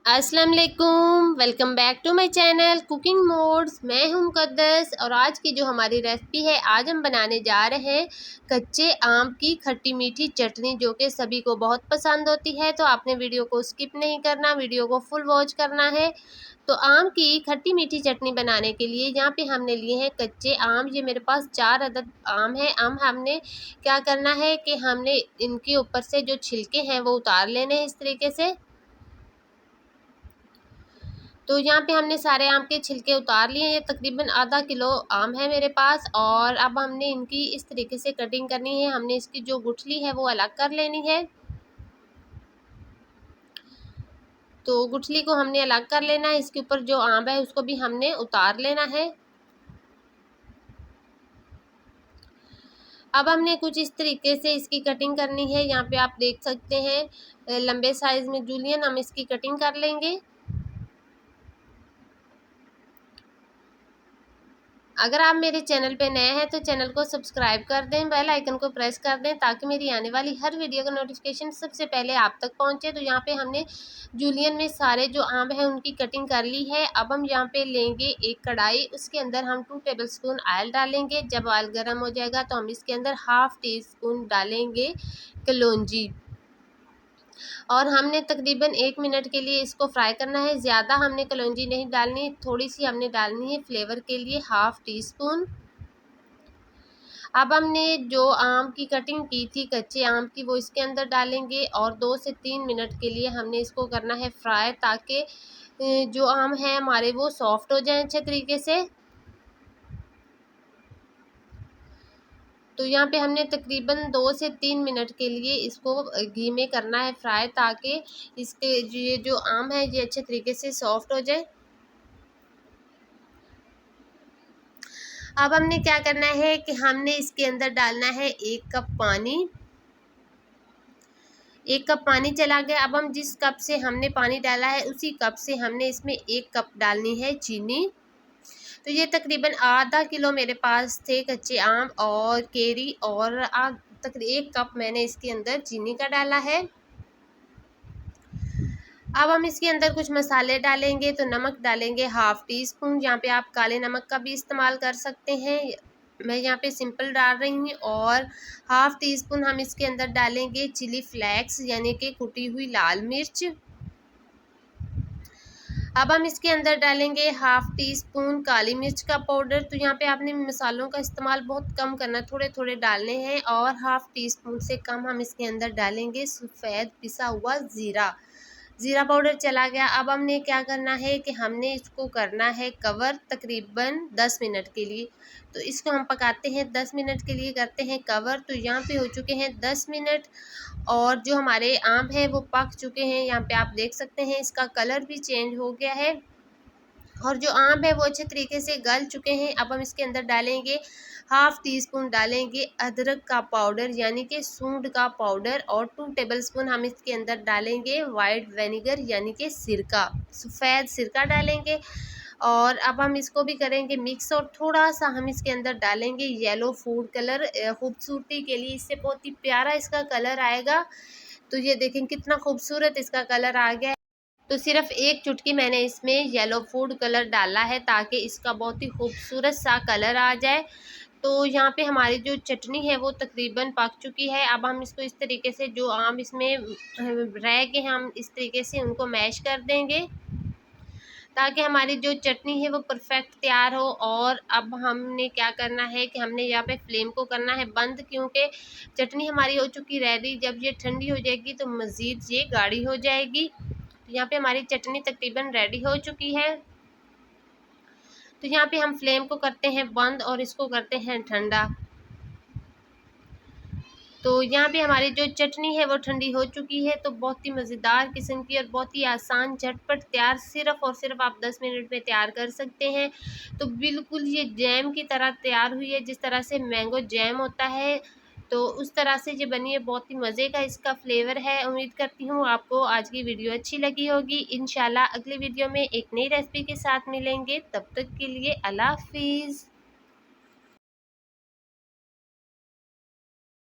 अस्सलाम वालेकुम, welcome back to my channel cooking mods. मैं हूं मुक़द्दस और आज की जो हमारी रेसिपी है, आज हम बनाने जा रहे हैं कच्चे आम की खट्टी मीठी चटनी, जो कि सभी को बहुत पसंद होती है। तो आपने वीडियो को स्किप नहीं करना, वीडियो को फुल वॉच करना है। तो आम की खट्टी मीठी चटनी बनाने के लिए यहाँ पे हमने लिए हैं कच्चे आम। ये मेरे पास 4 अदद आम है। हमने क्या करना है कि हमने इनके ऊपर से जो छिलके हैं वो उतार लेने हैं इस तरीके से। तो यहाँ पे हमने सारे आम के छिलके उतार लिए हैं। ये तकरीबन आधा किलो आम है मेरे पास। और अब हमने इनकी इस तरीके से कटिंग करनी है। हमने इसकी जो गुठली है वो अलग कर लेनी है। तो गुठली को हमने अलग कर लेना है। इसके ऊपर जो आम है उसको भी हमने उतार लेना है। अब हमने कुछ इस तरीके से इसकी कटिंग करनी है। यहाँ पे आप देख सकते हैं लंबे साइज़ में जूलियन हम इसकी कटिंग कर लेंगे। अगर आप मेरे चैनल पे नए हैं तो चैनल को सब्सक्राइब कर दें, बेल आइकन को प्रेस कर दें, ताकि मेरी आने वाली हर वीडियो का नोटिफिकेशन सबसे पहले आप तक पहुंचे। तो यहाँ पे हमने जूलियन में सारे जो आम हैं उनकी कटिंग कर ली है। अब हम यहाँ पे लेंगे एक कढ़ाई, उसके अंदर हम 2 टेबलस्पून ऑयल डालेंगे। जब ऑयल गर्म हो जाएगा तो हम इसके अंदर हाफ़ टी स्पून डालेंगे कलौंजी। और हमने तकरीबन 1 मिनट के लिए इसको फ्राई करना है। ज़्यादा हमने कलौंजी नहीं डालनी, थोड़ी सी हमने डालनी है फ्लेवर के लिए, हाफ़ टी स्पून। अब हमने जो आम की कटिंग की थी कच्चे आम की, वो इसके अंदर डालेंगे और 2 से 3 मिनट के लिए हमने इसको करना है फ्राई, ताकि जो आम है हमारे वो सॉफ्ट हो जाएं अच्छे तरीके से। तो यहाँ पे हमने तकरीबन 2 से 3 मिनट के लिए इसको घी में करना है फ्राई, ताकि इसके ये जो आम है ये अच्छे तरीके से सॉफ्ट हो जाए। अब हमने क्या करना है कि हमने इसके अंदर डालना है 1 कप पानी। 1 कप पानी चला गया। अब हम जिस कप से हमने पानी डाला है उसी कप से हमने इसमें 1 कप डालनी है चीनी। तो ये तकरीबन आधा किलो मेरे पास थे कच्चे आम और केरी, और तकरीबन 1 कप मैंने इसके अंदर चीनी का डाला है। अब हम इसके अंदर कुछ मसाले डालेंगे। तो नमक डालेंगे हाफ़ टी स्पून। यहाँ पे आप काले नमक का भी इस्तेमाल कर सकते हैं, मैं यहाँ पे सिंपल डाल रही हूँ। और हाफ़ टी स्पून हम इसके अंदर डालेंगे चिली फ्लेक्स, यानी कि कुटी हुई लाल मिर्च। अब हम इसके अंदर डालेंगे हाफ़ टी स्पून काली मिर्च का पाउडर। तो यहाँ पे आपने मसालों का इस्तेमाल बहुत कम करना, थोड़े थोड़े डालने हैं। और हाफ़ टी स्पून से कम हम इसके अंदर डालेंगे सफ़ेद पिसा हुआ ज़ीरा पाउडर चला गया। अब हमने क्या करना है कि हमने इसको करना है कवर तकरीबन 10 मिनट के लिए। तो इसको हम पकाते हैं 10 मिनट के लिए, करते हैं कवर। तो यहाँ पे हो चुके हैं 10 मिनट और जो हमारे आम हैं वो पक चुके हैं। यहाँ पे आप देख सकते हैं इसका कलर भी चेंज हो गया है और जो आम है वो अच्छे तरीके से गल चुके हैं। अब हम इसके अंदर डालेंगे हाफ़ टी स्पून डालेंगे अदरक का पाउडर, यानी कि सूंड का पाउडर। और 2 टेबलस्पून हम इसके अंदर डालेंगे वाइट विनेगर, यानी कि सिरका, सफ़ेद सिरका डालेंगे। और अब हम इसको भी करेंगे मिक्स। और थोड़ा सा हम इसके अंदर डालेंगे येलो फूड कलर, खूबसूरती के लिए, इससे बहुत ही प्यारा इसका कलर आएगा। तो ये देखें कितना खूबसूरत इसका कलर आ गया है। तो सिर्फ 1 चुटकी मैंने इसमें येलो फूड कलर डाला है, ताकि इसका बहुत ही खूबसूरत सा कलर आ जाए। तो यहाँ पे हमारी जो चटनी है वो तकरीबन पक चुकी है। अब हम इसको इस तरीके से, जो आम इसमें रह गए हैं, हम इस तरीके से उनको मैश कर देंगे, ताकि हमारी जो चटनी है वो परफेक्ट तैयार हो। और अब हमने क्या करना है कि हमने यहाँ पे फ्लेम को करना है बंद, क्योंकि चटनी हमारी हो चुकी रेडी। जब ये ठंडी हो जाएगी तो मज़ीद ये गाढ़ी हो जाएगी। तो यहाँ पे हमारी चटनी तकरीबन रेडी हो चुकी है। तो यहाँ पे हम फ्लेम को करते हैं बंद और इसको करते हैं ठंडा। तो यहाँ पे हमारी जो चटनी है वो ठंडी हो चुकी है। तो बहुत ही मज़ेदार किस्म की और बहुत ही आसान झटपट तैयार, सिर्फ़ और सिर्फ आप 10 मिनट में तैयार कर सकते हैं। तो बिल्कुल ये जैम की तरह तैयार हुई है, जिस तरह से मैंगो जैम होता है, तो उस तरह से ये बनी है। बहुत ही मज़े का इसका फ्लेवर है। उम्मीद करती हूँ आपको आज की वीडियो अच्छी लगी होगी। इंशाल्लाह अगली वीडियो में एक नई रेसिपी के साथ मिलेंगे। तब तक के लिए अल्लाह हाफ़िज़।